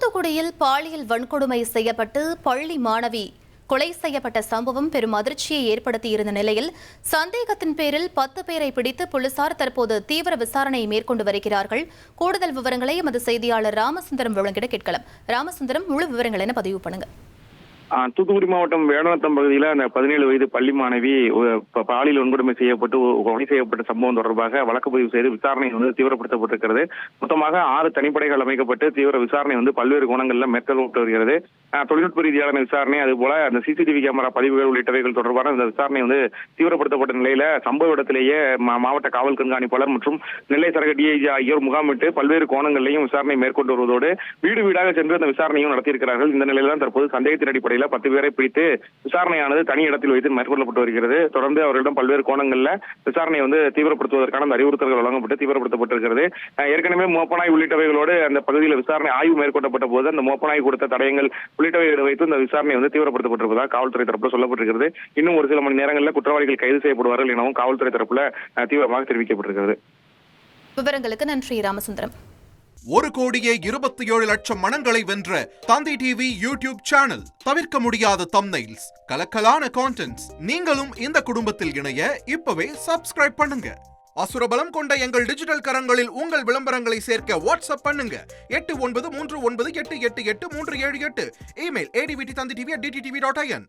தூத்துக்குடியில் பாலியல் வன்கொடுமை செய்யப்பட்டு பள்ளி மாணவி கொலை செய்யப்பட்ட சம்பவம் பெரும் அதிர்ச்சியை ஏற்படுத்தியிருந்த நிலையில் சந்தேகத்தின் பேரில் 10 பேரை பிடித்து போலீசார் தற்போது தீவிர விசாரணை மேற்கொண்டு வருகிறார்கள். கூடுதல் விவரங்களை எமது செய்தியாளர் ராமசுந்தரம் வழங்கிட கேட்கலாம். ராமசுந்தரம், முழு விவரங்கள் என பதிவு பண்ணுங்க. தூத்துக்குடி மாவட்டம் வேடநத்தம் பகுதியில் அந்த 17 வயது பள்ளி மாணவி பாலியல் வன்கொடுமை செய்யப்பட்டு கொலை செய்யப்பட்ட சம்பவம் தொடர்பாக வழக்கு பதிவு செய்து விசாரணை தீவிரப்படுத்தப்பட்டிருக்கிறது. மொத்தமாக 6 தனிப்படைகள் அமைக்கப்பட்டு தீவிர விசாரணை பல்வேறு கோணங்களில் மேற்கொள்ளப்பட்டு வருகிறது. தொழில்நுட்ப ரீதியான விசாரணை, அதுபோல அந்த சிசிடிவி கேமரா பதிவுகள் உள்ளிட்டவைகள் தொடர்பான இந்த விசாரணை தீவிரப்படுத்தப்பட்ட நிலையில சம்பவ இடத்திலேயே மாவட்ட காவல் கண்காணிப்பாளர் மற்றும் நெல்லை சரக டிஐஜி ஆகியோர் முகாமிட்டு பல்வேறு கோணங்களிலையும் விசாரணை மேற்கொண்டு வருவதோடு வீடு வீடாக சென்று அந்த விசாரணையும் நடத்தியிருக்கிறார்கள். இந்த நிலையில்தான் தற்போது சந்தேகத்தின் அடிப்படையில் 10 பேரை பிடித்து விசாரணையானது தனி இடத்தில் வைத்து மேற்கொள்ளப்பட்டு வருகிறது. தொடர்ந்து அவர்களிடம் பல்வேறு கோணங்களில் விசாரணை தீவிரப்படுத்துவதற்கான அந்த அறிவுறுத்தல்கள் வழங்கப்பட்டு தீவிரப்படுத்தப்பட்டிருக்கிறது. ஏற்கனவே மோப்பனாய் உள்ளிட்டவைகளோடு அந்த பகுதியில் விசாரணை ஆய்வு மேற்கொள்ளப்பட்ட போது அந்த மோப்பனாய் கொடுத்த தடயங்கள் உள்ளிட்டவைகளை வைத்து இந்த விசாரணை தீவிரப்படுத்தப்பட்டிருப்பதாக காவல்துறை தரப்புல சொல்லப்பட்டிருக்கிறது. இன்னும் ஒரு சில மணி நேரங்களில் குற்றவாளிகள் கைது செய்யப்படுவார்கள் எனவும் காவல்துறை தரப்புல தீவிரமாக தெரிவிக்கப்பட்டிருக்கிறது. விவரங்களுக்கு நன்றி ராமசுந்தரம். 1,27,00,000 மனங்களை வென்ற தந்தி டிவி யூடியூப் சேனல். தவிர்க்க முடியாத தம்ப்நெயில்ஸ், கலக்கலான கான்டென்ட்ஸ். நீங்களும் இந்த குடும்பத்தில் இணைய இப்பவே சப்ஸ்கிரைப் பண்ணுங்க. அசுரபலம் கொண்ட எங்கள் டிஜிட்டல் கரங்களில் உங்கள் விளம்பரங்களை சேர்க்க வாட்ஸ்அப் பண்ணுங்க. 8939888378. Email advtthanditv@dttv.in.